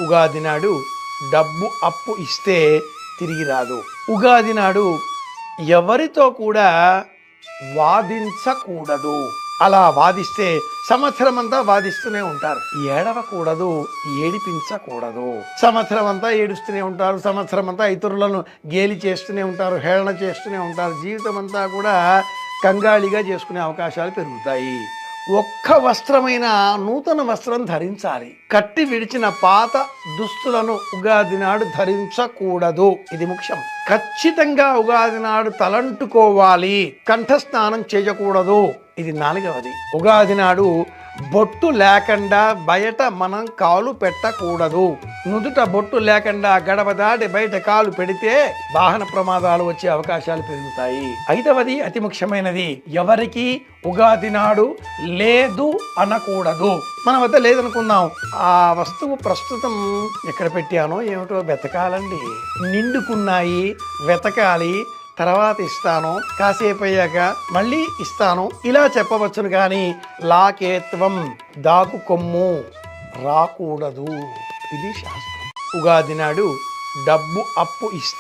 ఉగాది నాడు డబ్బు అప్పు ఇస్తే తిరిగి రాదు. ఉగాది నాడు ఎవరితో కూడా వాదించకూడదు. అలా వాదిస్తే సంవత్సరం అంతా వాదిస్తూనే ఉంటారు. ఏడవకూడదు, ఏడిపించకూడదు. సంవత్సరం అంతా ఏడుస్తూనే ఉంటారు, సంవత్సరం అంతా ఇతరులను గేలి చేస్తూనే ఉంటారు, హేళన చేస్తూనే ఉంటారు. జీవితం అంతా కూడా కంగాళిగా చేసుకునే అవకాశాలు పెరుగుతాయి. ఒక్క వస్త్రమైన నూతన వస్త్రం ధరించాలి. కట్టి విడిచిన పాత దుస్తులను ఉగాది నాడు ధరించకూడదు. ఇది ముఖ్యం. ఖచ్చితంగా ఉగాది నాడు తలంటుకోవాలి. కంఠస్నానం చేయకూడదు. ఇది 4వది. ఉగాది నాడు బొట్టు లేకుండా బయట మనం కాలు పెట్టకూడదు. నుదుట బొట్టు లేకుండా గడప దాటి బయట కాలు పెడితే వాహన ప్రమాదాలు వచ్చే అవకాశాలు పెరుగుతాయి. 5వది అతి ముఖ్యమైనది, ఎవరికి ఉగాది నాడు లేదు అనకూడదు. మన వద్ద లేదనుకుందాం, ఆ వస్తువు ప్రస్తుతం ఎక్కడ పెట్టానో ఏమిటో వెతకాలండి. నిండుకున్నాయి, వెతకాలి, తర్వాత ఇస్తాను, కాసేపు అయ్యాక మళ్ళీ ఇస్తాను, ఇలా చెప్పవచ్చును. కానీ లాకేత్వం, దాకు కొమ్ము రాకూడదు. ఇది శాస్త్రం. ఉగాది నాడు డబ్బు అప్పు ఇస్తే